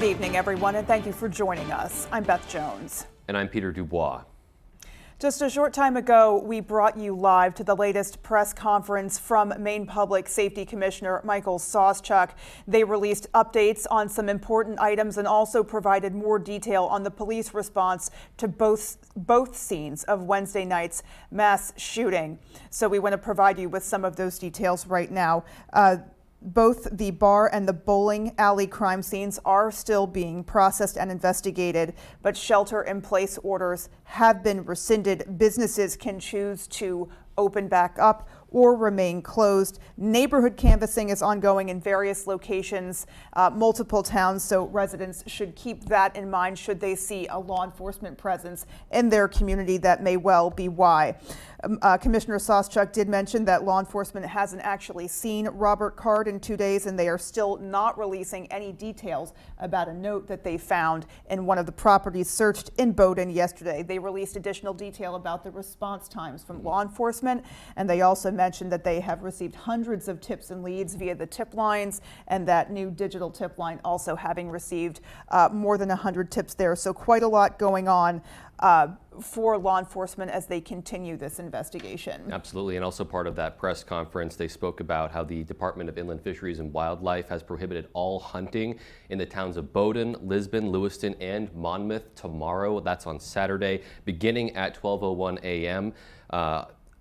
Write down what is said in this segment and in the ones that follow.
Good evening, everyone, and thank you for joining us. I'm Beth Jones. And I'm Peter Dubois. Just a short time ago, we brought you live to the latest press conference from Maine Public Safety Commissioner Michael Sawchuk. They released updates on some important items and also provided more detail on the police response to both scenes of Wednesday night's mass shooting. So we want to provide you with some of those details right now. Both the bar and the bowling alley crime scenes are still being processed and investigated, but shelter-in-place orders have been rescinded. Businesses can choose to open back up or remain closed. Neighborhood canvassing is ongoing in various locations, multiple towns, so residents should keep that in mind should they see a law enforcement presence in their community. That may well be why. Commissioner Sawchuk did mention that law enforcement hasn't actually seen Robert Card in 2 days, and they are still not releasing any details about a note that they found in one of the properties searched in Bowdoin yesterday. They released additional detail about the response times from law enforcement, and they also mentioned that they have received hundreds of tips and leads via the tip lines, and that new digital tip line also having received more than 100 tips there. So quite a lot going on for law enforcement as they continue this investigation. Absolutely, and also part of that press conference, they spoke about how the Department of Inland Fisheries and Wildlife has prohibited all hunting in the towns of Bowdoin, Lisbon, Lewiston, and Monmouth tomorrow. That's on Saturday, beginning at 12:01 a.m.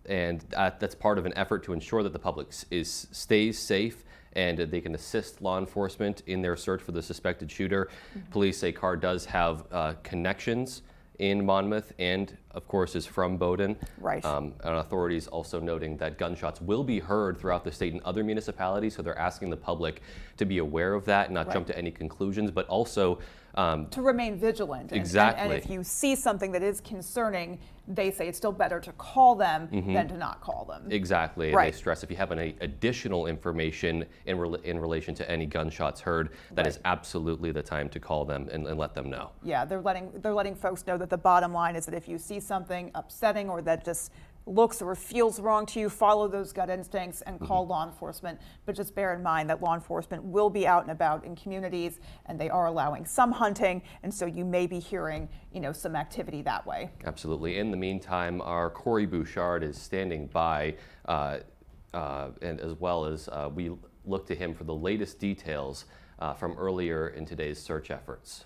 And that's part of an effort to ensure that the public stays safe and they can assist law enforcement in their search for the suspected shooter. Police say Card does have connections in Monmouth and, of course, is from Bowdoin. Right. And authorities also noting that gunshots will be heard throughout the state and other municipalities, so they're asking the public to be aware of that and not jump to any conclusions, but also to remain vigilant. Exactly. And if you see something that is concerning, they say it's still better to call them than to not call them. Exactly. And they stress if you have any additional information in relation to any gunshots heard, that is absolutely the time to call them and let them know. Yeah, they're letting folks know that the bottom line is that if you see something upsetting or that just looks or feels wrong to you, follow those gut instincts and call law enforcement. But just bear in mind that law enforcement will be out and about in communities, and they are allowing some hunting, and so you may be hearing, some activity that way. Absolutely. In the meantime, our Corey Bouchard is standing by, and as well as we look to him for the latest details from earlier in today's search efforts.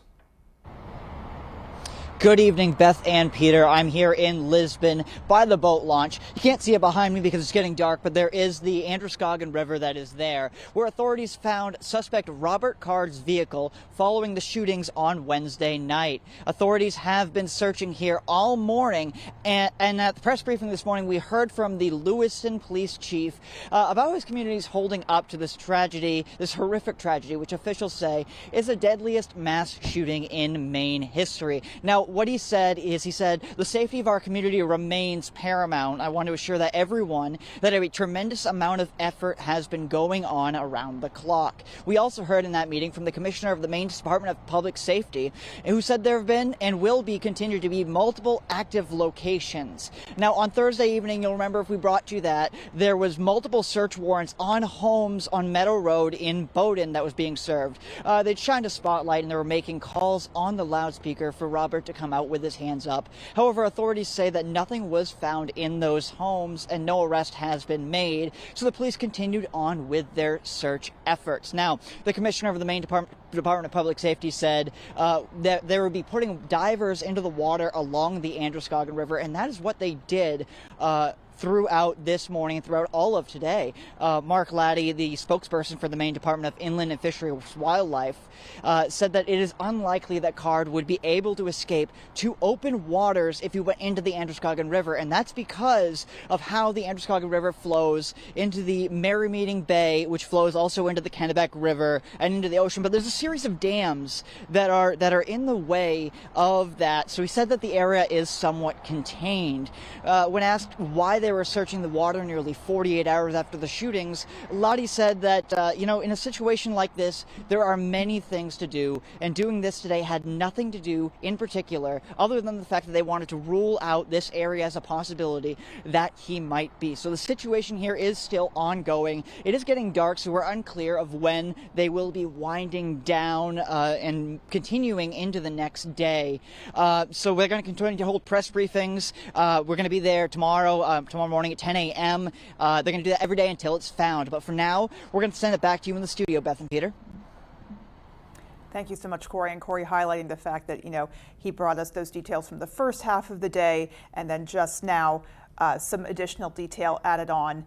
Good evening, Beth and Peter. I'm here in Lisbon by the boat launch. You can't see it behind me because it's getting dark, but there is the Androscoggin River that is there, where authorities found suspect Robert Card's vehicle following the shootings on Wednesday night. Authorities have been searching here all morning, and at the press briefing this morning, we heard from the Lewiston police chief about his community's holding up to this tragedy, this horrific tragedy, which officials say is the deadliest mass shooting in Maine history. Now, what he said is, the safety of our community remains paramount. I want to assure that a tremendous amount of effort has been going on around the clock. We also heard in that meeting from the commissioner of the Maine Department of Public Safety, who said there have been and will be continued to be multiple active locations. Now, on Thursday evening, you'll remember if we brought you that, there was multiple search warrants on homes on Meadow Road in Bowdoin that was being served. They'd shined a spotlight and they were making calls on the loudspeaker for Robert to come out with his hands up. However, authorities say that nothing was found in those homes and no arrest has been made, so the police continued on with their search efforts. Now, the commissioner of the Maine Department of Public Safety said that they would be putting divers into the water along the Androscoggin River, and that is what they did throughout this morning, throughout all of today. Mark Laddie, the spokesperson for the Maine Department of Inland and Fisheries and Wildlife, said that it is unlikely that Card would be able to escape to open waters if he went into the Androscoggin River, and that's because of how the Androscoggin River flows into the Merrymeeting Bay, which flows also into the Kennebec River and into the ocean. But there's a series of dams that are in the way of that, so he said that the area is somewhat contained. When asked why they they were searching the water nearly 48 hours after the shootings, Lottie said that, in a situation like this, there are many things to do, and doing this today had nothing to do in particular, other than the fact that they wanted to rule out this area as a possibility that he might be. So the situation here is still ongoing. It is getting dark, so we're unclear of when they will be winding down and continuing into the next day. So we're going to continue to hold press briefings. We're going to be there tomorrow morning at 10 a.m. They're going to do that every day until it's found. But for now, we're going to send it back to you in the studio, Beth and Peter. Thank you so much, Corey. And Corey highlighting the fact that, he brought us those details from the first half of the day, and then just now some additional detail added on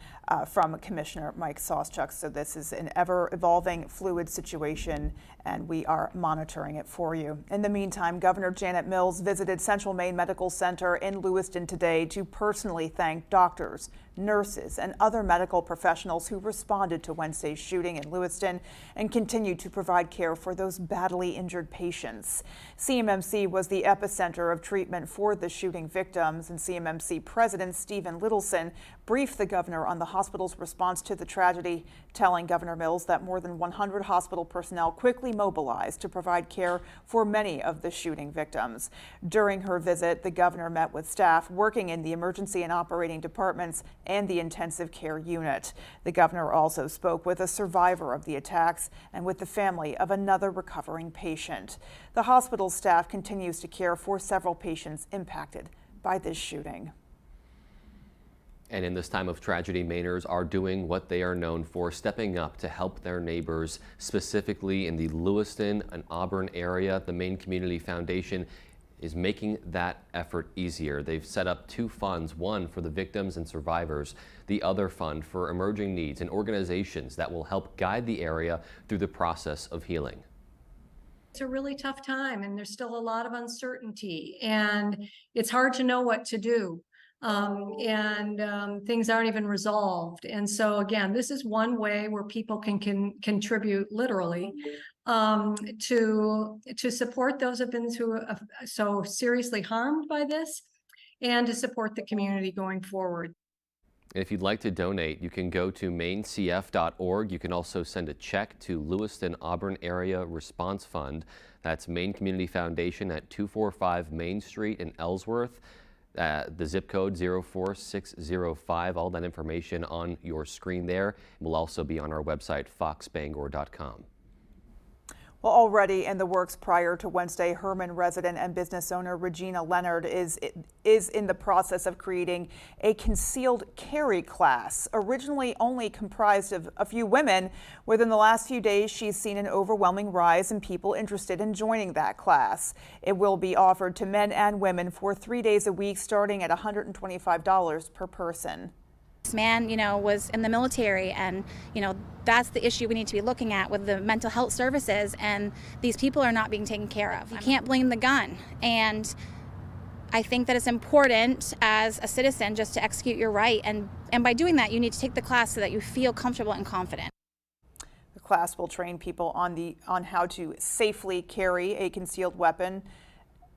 from Commissioner Mike Soschuk. So this is an ever-evolving, fluid situation, and we are monitoring it for you. In the meantime, Governor Janet Mills visited Central Maine Medical Center in Lewiston today to personally thank doctors, nurses, and other medical professionals who responded to Wednesday's shooting in Lewiston and continue to provide care for those badly injured patients. CMMC was the epicenter of treatment for the shooting victims, and CMMC President Stephen Littleson briefed the governor on the hospital's response to the tragedy, telling Governor Mills that more than 100 hospital personnel quickly mobilized to provide care for many of the shooting victims. During her visit, the governor met with staff working in the emergency and operating departments and the intensive care unit. The governor also spoke with a survivor of the attacks and with the family of another recovering patient. The hospital staff continues to care for several patients impacted by this shooting. And in this time of tragedy, Mainers are doing what they are known for, stepping up to help their neighbors, specifically in the Lewiston and Auburn area. The Maine Community Foundation is making that effort easier. They've set up two funds, one for the victims and survivors, the other fund for emerging needs and organizations that will help guide the area through the process of healing. It's a really tough time, and there's still a lot of uncertainty, and it's hard to know what to do. Things aren't even resolved. And so again, this is one way where people can contribute literally to support those who have been so seriously harmed by this, and to support the community going forward. If you'd like to donate, you can go to mainecf.org. You can also send a check to Lewiston Auburn Area Response Fund. That's Maine Community Foundation at 245 Main Street in Ellsworth. The zip code 04605. All that information on your screen there will also be on our website, foxbangor.com. Well, already in the works prior to Wednesday, Herman resident and business owner Regina Leonard is in the process of creating a concealed carry class. Originally only comprised of a few women, within the last few days she's seen an overwhelming rise in people interested in joining that class. It will be offered to men and women for 3 days a week, starting at $125 per person. This man, was in the military, and, that's the issue we need to be looking at with the mental health services, and these people are not being taken care of. You can't blame the gun, and I think that it's important as a citizen just to execute your right, and by doing that, you need to take the class so that you feel comfortable and confident. The class will train people on how to safely carry a concealed weapon.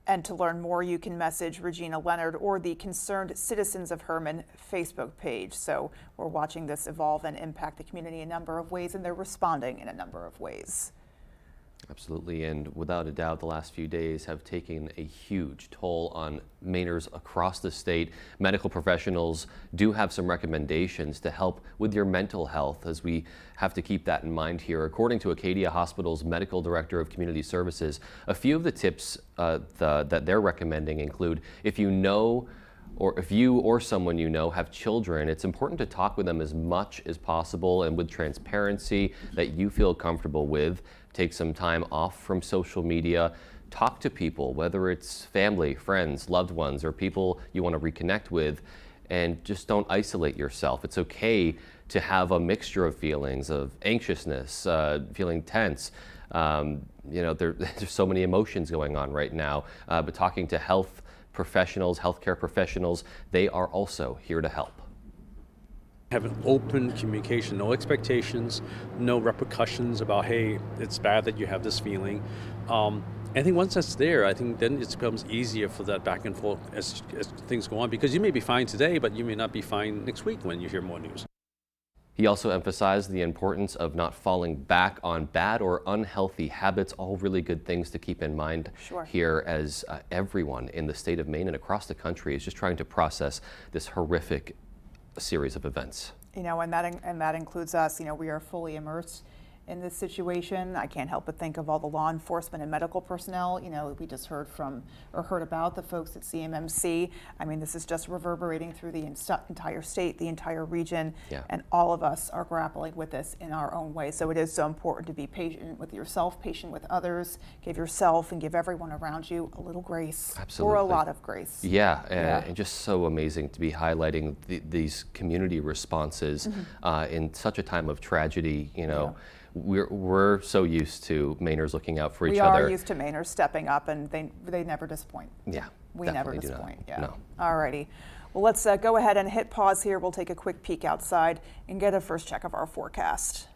And to learn more, you can message Regina Leonard or the Concerned Citizens of Herman Facebook page. So we're watching this evolve and impact the community in a number of ways, and they're responding in a number of ways. Absolutely, and without a doubt, the last few days have taken a huge toll on Mainers across the state. Medical professionals do have some recommendations to help with your mental health, as we have to keep that in mind here. According to Acadia Hospital's Medical Director of Community Services, a few of the tips that they're recommending include, if you or someone you know have children, it's important to talk with them as much as possible and with transparency that you feel comfortable with. Take some time off from social media. Talk to people, whether it's family, friends, loved ones, or people you want to reconnect with, and just don't isolate yourself. It's okay to have a mixture of feelings of anxiousness, feeling tense. There's so many emotions going on right now, but talking to healthcare professionals, they are also here to help. Have an open communication, no expectations, no repercussions about, hey, it's bad that you have this feeling. I think once that's there, I think then it becomes easier for that back and forth as things go on, because you may be fine today, but you may not be fine next week when you hear more news. He also emphasized the importance of not falling back on bad or unhealthy habits, all really good things to keep in mind here as everyone in the state of Maine and across the country is just trying to process this horrific series of events. You know, and that includes us. You know, we are fully immersed in this situation. I can't help but think of all the law enforcement and medical personnel. You know, we just heard about the folks at CMMC. I mean, this is just reverberating through the entire state, the entire region, and all of us are grappling with this in our own way. So it is so important to be patient with yourself, patient with others, give yourself and give everyone around you a little grace. Absolutely. Or a lot of grace. And just so amazing to be highlighting these community responses in such a time of tragedy. You know, we're so used to Mainers looking out for each other. We are used to Mainers stepping up, and they never disappoint. Yeah, we never disappoint. Yeah. No. Alrighty. Well, let's go ahead and hit pause here. We'll take a quick peek outside and get a first check of our forecast.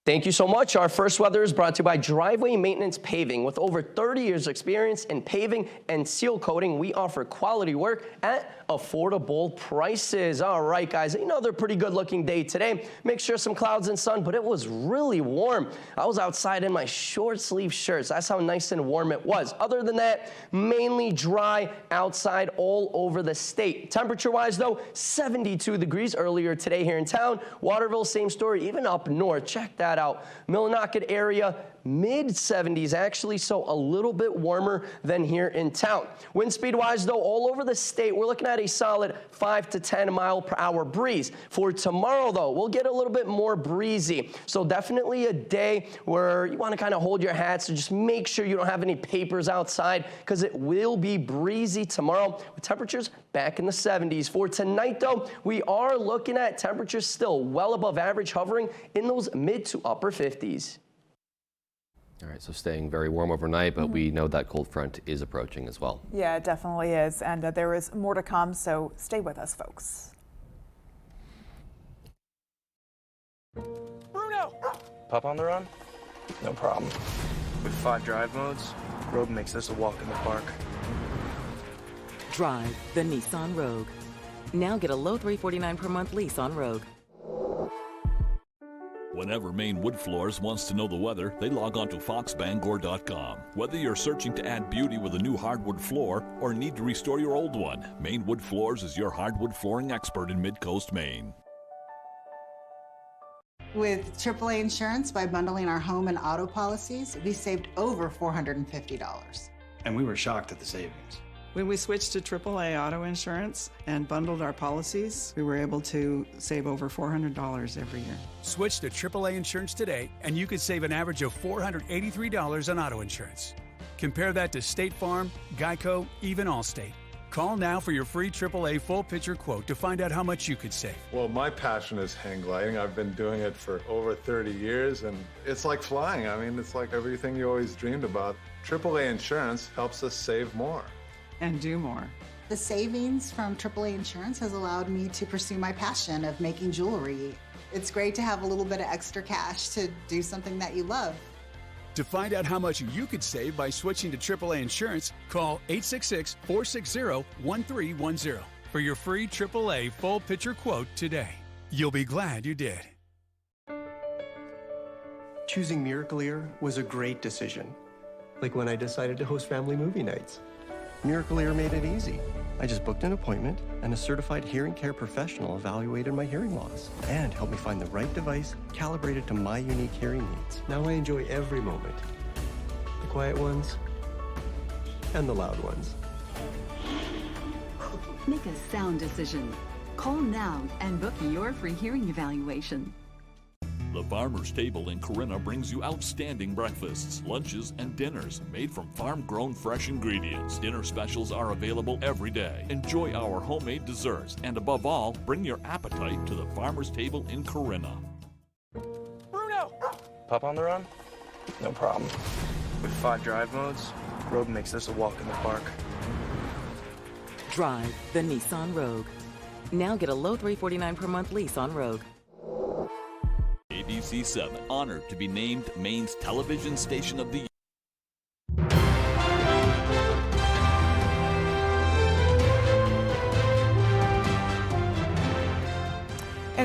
Thank you so much. Our first weather is brought to you by Driveway Maintenance Paving. With over 30 years experience in paving and seal coating, we offer quality work at affordable prices. All right, guys, another pretty good looking day today. Make sure some clouds and sun, but it was really warm. I was outside in my short sleeve shirts. That's how nice and warm it was. Other than that, mainly dry outside all over the state. Temperature wise though, 72 degrees earlier today here in town. Waterville, same story, even up north. Check that out. Millinocket area, mid 70s actually, so a little bit warmer than here in town. Wind speed wise though, all over the state, we're looking at a solid 5 to 10 mile per hour breeze. For tomorrow though, we'll get a little bit more breezy. So definitely a day where you want to kind of hold your hat, so just make sure you don't have any papers outside, because it will be breezy tomorrow with temperatures back in the 70s. For tonight though, we are looking at temperatures still well above average, hovering in those mid to upper 50s. All right, so staying very warm overnight, but we know that cold front is approaching as well. Yeah, it definitely is. And there is more to come, so stay with us, folks. Bruno! Pup on the run? No problem. With 5 drive modes, Rogue makes this a walk in the park. Drive the Nissan Rogue. Now get a low $349 per month lease on Rogue. Whenever Maine Wood Floors wants to know the weather, they log on to foxbangor.com. Whether you're searching to add beauty with a new hardwood floor or need to restore your old one, Maine Wood Floors is your hardwood flooring expert in Mid-Coast Maine. With AAA Insurance, by bundling our home and auto policies, we saved over $450. And we were shocked at the savings. When we switched to AAA auto insurance and bundled our policies, we were able to save over $400 every year. Switch to AAA insurance today, and you could save an average of $483 on auto insurance. Compare that to State Farm, Geico, even Allstate. Call now for your free AAA full picture quote to find out how much you could save. Well, my passion is hang gliding. I've been doing it for over 30 years, and it's like flying. I mean, it's like everything you always dreamed about. AAA insurance helps us save more. And do more. The savings from AAA Insurance has allowed me to pursue my passion of making jewelry. It's great to have a little bit of extra cash to do something that you love. To find out how much you could save by switching to AAA Insurance, call 866-460-1310 for your free AAA full picture quote today. You'll be glad you did. Choosing Miracle Ear was a great decision. Like when I decided to host family movie nights. Miracle Ear made it easy. I just booked an appointment, and a certified hearing care professional evaluated my hearing loss and helped me find the right device calibrated to my unique hearing needs. Now I enjoy every moment. The quiet ones and the loud ones. Make a sound decision. Call now and book your free hearing evaluation. The Farmer's Table in Corinna brings you outstanding breakfasts, lunches, and dinners made from farm-grown fresh ingredients. Dinner specials are available every day. Enjoy our homemade desserts, and above all, bring your appetite to the Farmer's Table in Corinna. Bruno! Pup on the run? No problem. With 5 drive modes, Rogue makes this a walk in the park. Drive the Nissan Rogue. Now get a low $349 per month lease on Rogue. ABC 7, honored to be named Maine's television station of the year.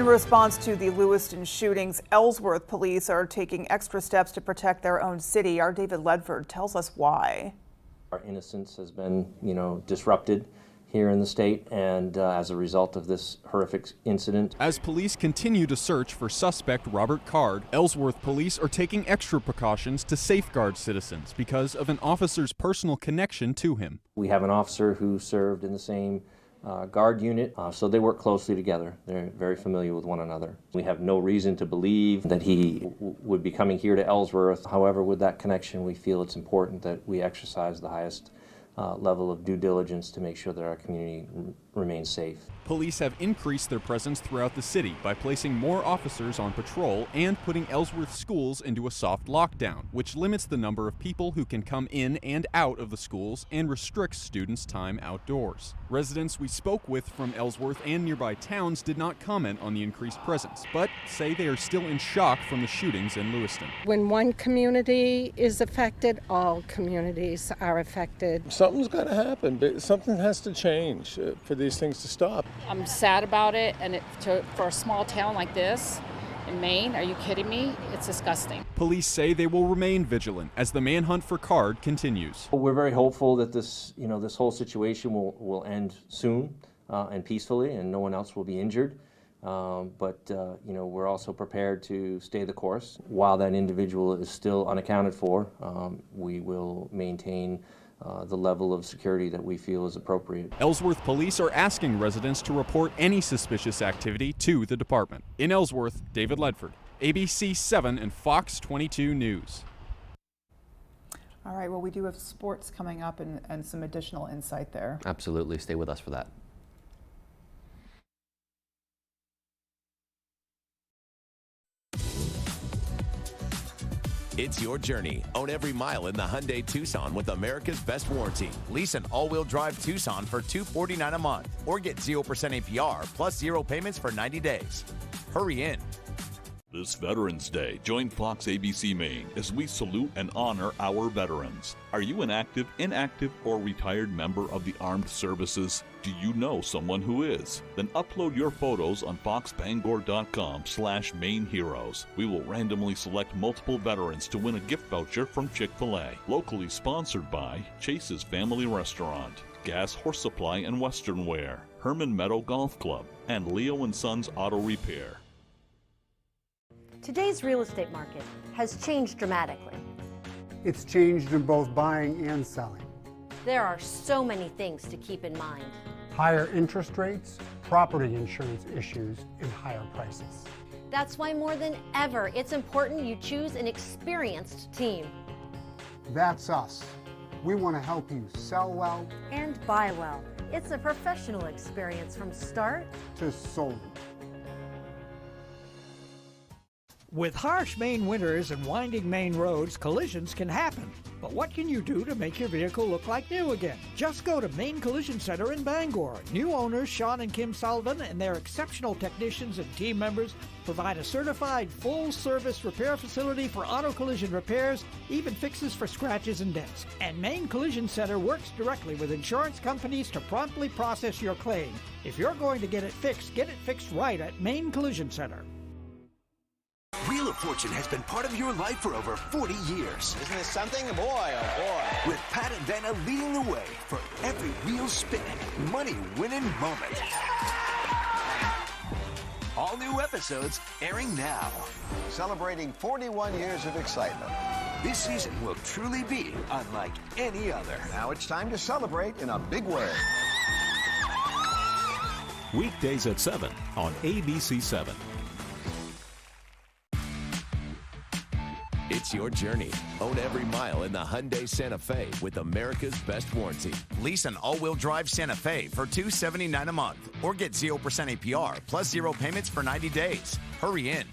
In response to the Lewiston shootings, Ellsworth police are taking extra steps to protect their own city. Our David Ledford tells us why. Our innocence has been, disrupted here in the state, and as a result of this horrific incident. As police continue to search for suspect Robert Card, Ellsworth police are taking extra precautions to safeguard citizens because of an officer's personal connection to him. We have an officer who served in the same guard unit, so they work closely together. They're very familiar with one another. We have no reason to believe that he would be coming here to Ellsworth. However, with that connection, we feel it's important that we exercise the highest level of due diligence to make sure that our community remains safe. Police have increased their presence throughout the city by placing more officers on patrol and putting Ellsworth schools into a soft lockdown, which limits the number of people who can come in and out of the schools and restricts students' time outdoors. Residents we spoke with from Ellsworth and nearby towns did not comment on the increased presence, but say they are still in shock from the shootings in Lewiston. When one community is affected, all communities are affected. Something's got to happen. Something has to change for these things to stop. I'm sad about it, and for a small town like this in Maine, are you kidding me? It's disgusting. Police say they will remain vigilant as the manhunt for Card continues. We're very hopeful that this whole situation will end soon and peacefully, and no one else will be injured. But we're also prepared to stay the course. While that individual is still unaccounted for, we will maintain the level of security that we feel is appropriate. Ellsworth police are asking residents to report any suspicious activity to the department. In Ellsworth, David Ledford, ABC 7 and Fox 22 News. All right, well, we do have sports coming up and some additional insight there. Absolutely, stay with us for that. It's your journey. Own every mile in the Hyundai Tucson with America's best warranty. Lease an all-wheel drive Tucson for $249 a month or get 0% APR plus 0 payments for 90 days. Hurry in. This Veterans Day, join Fox ABC Maine as we salute and honor our veterans. Are you an active, inactive, or retired member of the armed services? Do you know someone who is? Then upload your photos on foxbangor.com/Maine Heroes. We will randomly select multiple veterans to win a gift voucher from Chick-fil-A. Locally sponsored by Chase's Family Restaurant, Gas Horse Supply and Western Wear, Herman Meadow Golf Club, and Leo & Sons Auto Repair. Today's real estate market has changed dramatically. It's changed in both buying and selling. There are so many things to keep in mind. Higher interest rates, property insurance issues, and higher prices. That's why more than ever, it's important you choose an experienced team. That's us. We want to help you sell well and buy well. It's a professional experience from start to sold. With harsh Maine winters and winding Maine roads, collisions can happen. But what can you do to make your vehicle look like new again? Just go to Maine Collision Center in Bangor. New owners Sean and Kim Sullivan and their exceptional technicians and team members provide a certified full-service repair facility for auto collision repairs, even fixes for scratches and dents. And Maine Collision Center works directly with insurance companies to promptly process your claim. If you're going to get it fixed right at Maine Collision Center. Wheel of Fortune has been part of your life for over 40 years. Isn't this something? Boy, oh boy. With Pat and Vanna leading the way for every wheel spinning, money-winning moment. All new episodes airing now. Celebrating 41 years of excitement. This season will truly be unlike any other. Now it's time to celebrate in a big way. Weekdays at 7 on ABC 7. It's your journey. Own every mile in the Hyundai Santa Fe with America's best warranty. Lease an all-wheel drive Santa Fe for $279 a month or get 0% APR plus 0 payments for 90 days. Hurry in.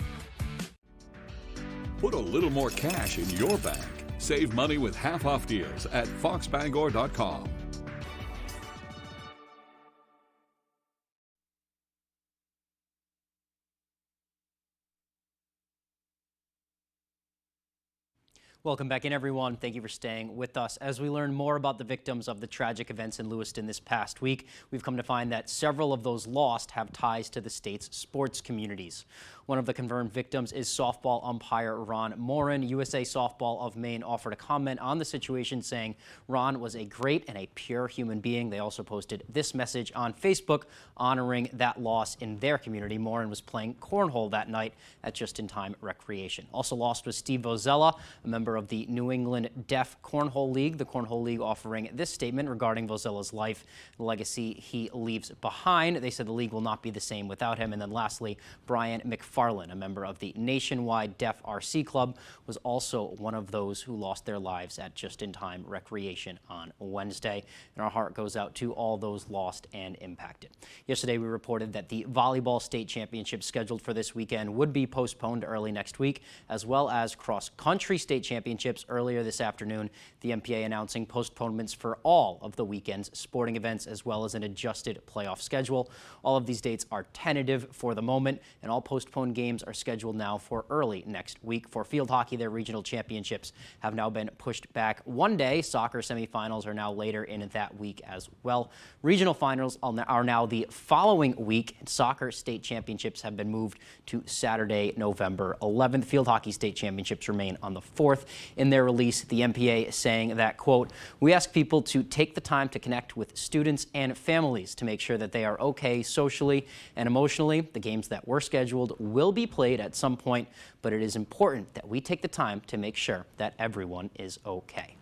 Put a little more cash in your bank. Save money with half-off deals at foxbangor.com. Welcome back in, everyone. Thank you for staying with us. As we learn more about the victims of the tragic events in Lewiston this past week, we've come to find that several of those lost have ties to the state's sports communities. One of the confirmed victims is softball umpire Ron Morin. USA Softball of Maine offered a comment on the situation, saying Ron was a great and a pure human being. They also posted this message on Facebook honoring that loss in their community. Morin was playing cornhole that night at Just in Time Recreation. Also lost was Steve Vozella, a member of the New England Deaf Cornhole League. The Cornhole League offering this statement regarding Vozella's life, the legacy he leaves behind. They said the league will not be the same without him. And then lastly, Brian McFarland, a member of the Nationwide Deaf RC Club, was also one of those who lost their lives at Just in Time Recreation on Wednesday. And our heart goes out to all those lost and impacted. Yesterday, we reported that the volleyball state championship scheduled for this weekend would be postponed early next week, as well as cross-country state championships earlier this afternoon. The MPA announcing postponements for all of the weekend's sporting events, as well as an adjusted playoff schedule. All of these dates are tentative for the moment, and all postponed games are scheduled now for early next week. For field hockey, their regional championships have now been pushed back one day. Soccer semifinals are now later in that week as well. Regional finals are now the following week. Soccer state championships have been moved to Saturday, November 11th. Field hockey state championships remain on the 4th. In their release, the MPA saying that, quote, "We ask people to take the time to connect with students and families to make sure that they are okay socially and emotionally. The games that were scheduled will be played at some point, but it is important that we take the time to make sure that everyone is okay."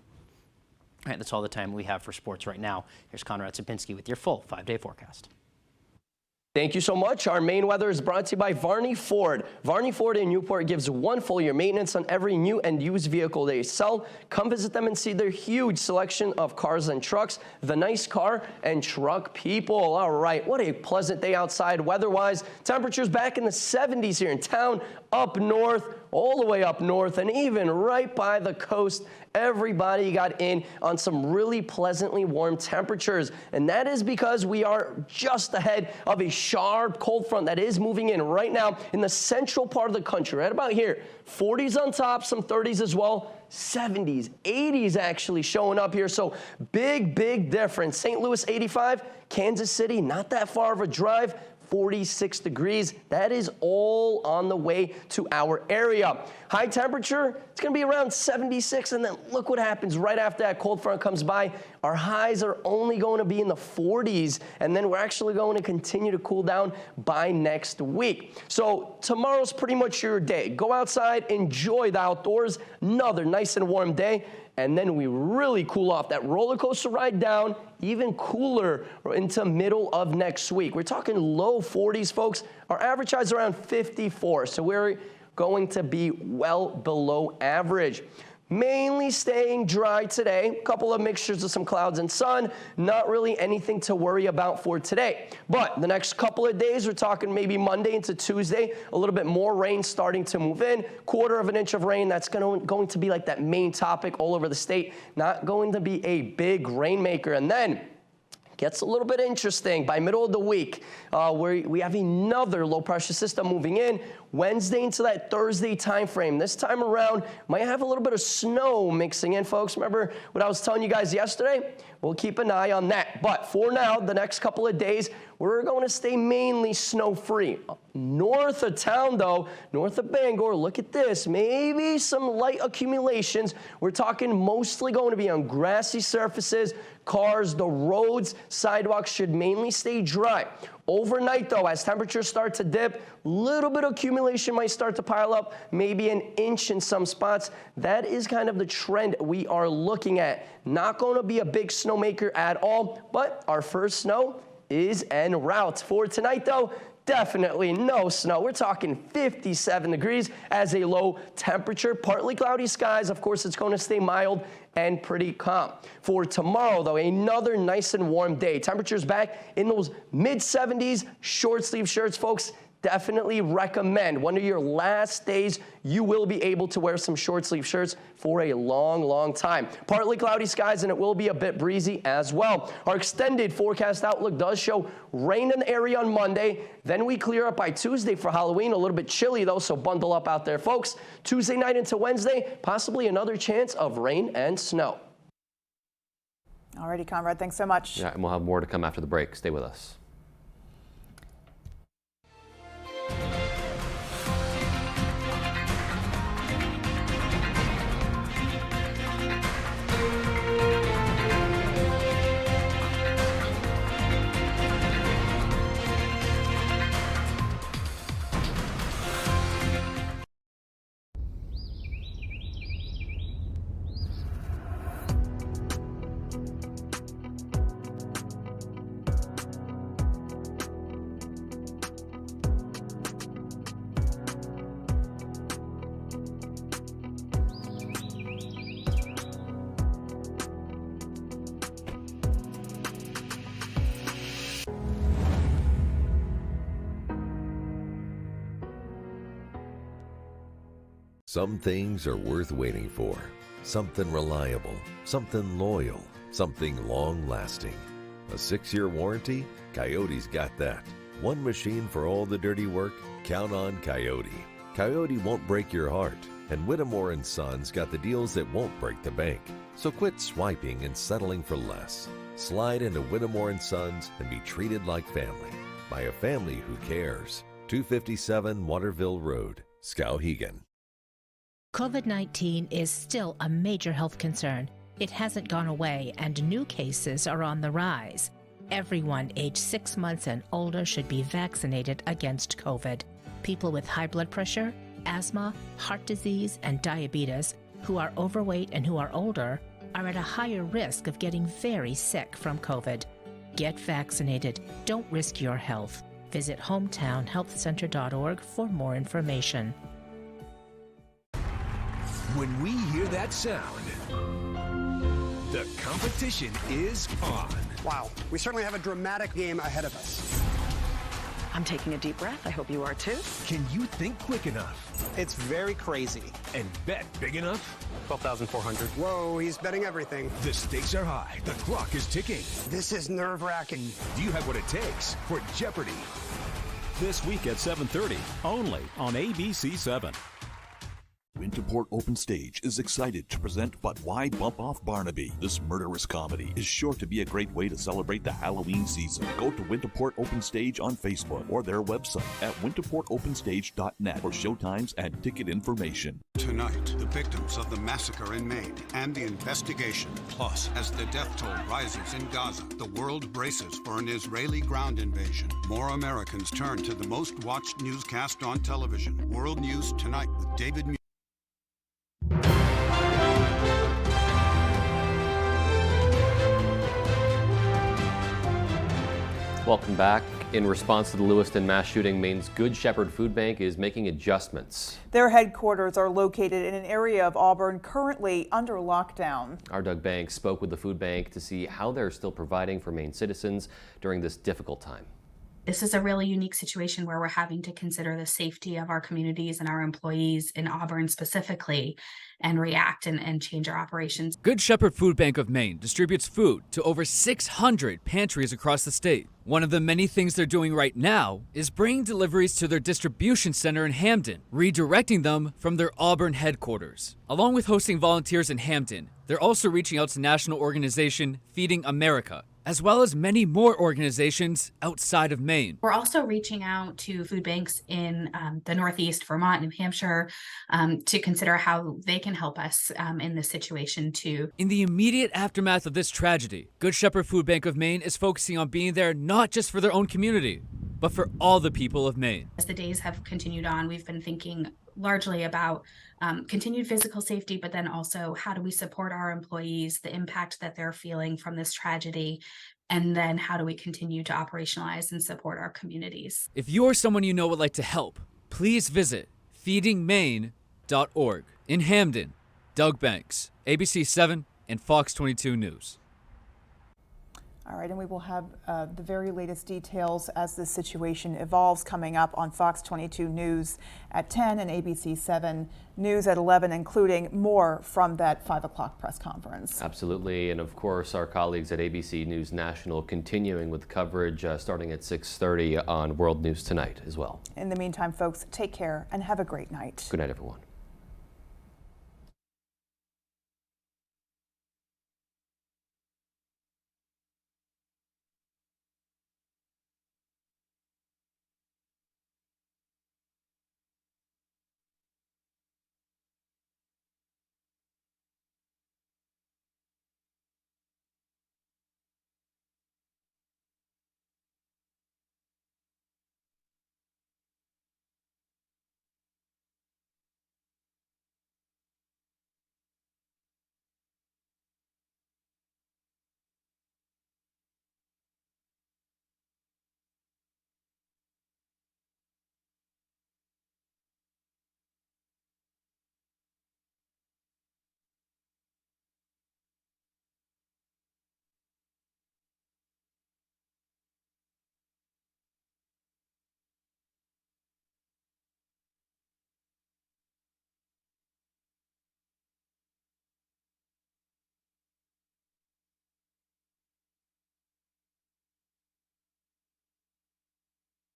All right, that's all the time we have for sports right now. Here's Conrad Sapinski with your full 5-day forecast. Thank you so much. Our Maine weather is brought to you by Varney Ford. Varney Ford in Newport gives one full year maintenance on every new and used vehicle they sell. Come visit them and see their huge selection of cars and trucks. The nice car and truck people. All right, what a pleasant day outside weather-wise. Temperatures back in the 70s here in town, up north, all the way up north, and even right by the coast. Everybody got in on some really pleasantly warm temperatures, and that is because we are just ahead of a sharp cold front that is moving in right now in the central part of the country, right about here. 40s on top, some 30s as well. 70s, 80s actually showing up here, so big difference. St. Louis 85, Kansas City not that far of a drive. 46 degrees. That is all on the way to our area. High temperature, it's going to be around 76, and then look what happens right after that cold front comes by. Our highs are only going to be in the 40s, and then we're actually going to continue to cool down by next week. So tomorrow's pretty much your day. Go outside, enjoy the outdoors, another nice and warm day. And then we really cool off. That roller coaster ride down, even cooler into middle of next week. We're talking low 40s, folks. Our average high is around 54, so we're going to be well below average. Mainly staying dry today. A couple of mixtures of some clouds and sun. Not really anything to worry about for today. But the next couple of days, we're talking maybe Monday into Tuesday, a little bit more rain starting to move in. 1/4 inch of rain. That's going to be like that main topic all over the state. Not going to be a big rainmaker. And then gets a little bit interesting by middle of the week, where we have another low pressure system moving in Wednesday into that Thursday time frame. This time around, might have a little bit of snow mixing in, folks. Remember what I was telling you guys yesterday? We'll keep an eye on that. But for now, the next couple of days, we're going to stay mainly snow-free. North of town, though, north of Bangor, look at this. Maybe some light accumulations. We're talking mostly going to be on grassy surfaces, cars, the roads, sidewalks should mainly stay dry. Overnight, though, as temperatures start to dip, little bit of accumulation might start to pile up, maybe an inch in some spots. That is kind of the trend we are looking at. Not going to be a big snowmaker at all, but our first snow is en route. For tonight, though, definitely no snow. We're talking 57 degrees as a low temperature. Partly cloudy skies. Of course, it's going to stay mild and pretty calm. For tomorrow, though, another nice and warm day. Temperatures back in those mid-70s. Short sleeve shirts, folks. definitely recommend one of your last days you will be able to wear some short sleeve shirts for a long time. Partly cloudy skies, and it will be a bit breezy as well. Our extended forecast outlook does show rain in the area on Monday. Then we clear up by Tuesday for Halloween. A little bit chilly though, so bundle up out there, folks. Tuesday night into Wednesday, possibly another chance of rain and snow. Alrighty, Conrad, thanks so much. Yeah, and we'll have more to come after the break. Stay with us. Some things are worth waiting for. Something reliable, something loyal, something long-lasting. A 6-year warranty? Coyote's got that. One machine for all the dirty work? Count on Coyote. Coyote won't break your heart, and Whittemore & Sons got the deals that won't break the bank. So quit swiping and settling for less. Slide into Whittemore & Sons and be treated like family by a family who cares. 257 Waterville Road, Skowhegan. COVID-19 is still a major health concern. It hasn't gone away, and new cases are on the rise. Everyone aged 6 months and older should be vaccinated against COVID. People with high blood pressure, asthma, heart disease, and diabetes who are overweight and who are older are at a higher risk of getting very sick from COVID. Get vaccinated. Don't risk your health. Visit hometownhealthcenter.org for more information. When we hear that sound, the competition is on. Wow, we certainly have a dramatic game ahead of us. I'm taking a deep breath. I hope you are too. Can you think quick enough? It's very crazy. And bet big enough? 12,400. Whoa, he's betting everything. The stakes are high. The clock is ticking. This is nerve-wracking. Do you have what it takes for Jeopardy? This week at 7:30, only on ABC7. Winterport Open Stage is excited to present But Why Bump Off Barnaby? This murderous comedy is sure to be a great way to celebrate the Halloween season. Go to Winterport Open Stage on Facebook or their website at winterportopenstage.net for showtimes and ticket information. Tonight, the victims of the massacre in Maine and the investigation. Plus, as the death toll rises in Gaza, the world braces for an Israeli ground invasion. More Americans turn to the most watched newscast on television. World News Tonight with David Muir. Welcome back. In response to the Lewiston mass shooting, Maine's Good Shepherd Food Bank is making adjustments. Their headquarters are located in an area of Auburn currently under lockdown. Our Doug Banks spoke with the food bank to see how they're still providing for Maine citizens during this difficult time. This is a really unique situation where we're having to consider the safety of our communities and our employees in Auburn specifically and react and change our operations. Good Shepherd Food Bank of Maine distributes food to over 600 pantries across the state. One of the many things they're doing right now is bringing deliveries to their distribution center in Hamden, redirecting them from their Auburn headquarters. Along with hosting volunteers in Hamden, they're also reaching out to national organization Feeding America, as well as many more organizations outside of Maine. We're also reaching out to food banks in the Northeast, Vermont, New Hampshire, to consider how they can help us in this situation too. In the immediate aftermath of this tragedy, Good Shepherd Food Bank of Maine is focusing on being there not just for their own community, but for all the people of Maine. As the days have continued on, we've been thinking largely about continued physical safety, but then also how do we support our employees, the impact that they're feeling from this tragedy, and then how do we continue to operationalize and support our communities. If you or someone you know would like to help, please visit feedingmaine.org. In Hamden, Doug Banks, ABC 7 and Fox 22 News. All right, and we will have the very latest details as this situation evolves coming up on Fox 22 News at 10 and ABC 7 News at 11, including more from that 5 o'clock press conference. Absolutely, and of course our colleagues at ABC News National continuing with coverage starting at 6:30 on World News Tonight as well. In the meantime, folks, take care and have a great night. Good night, everyone.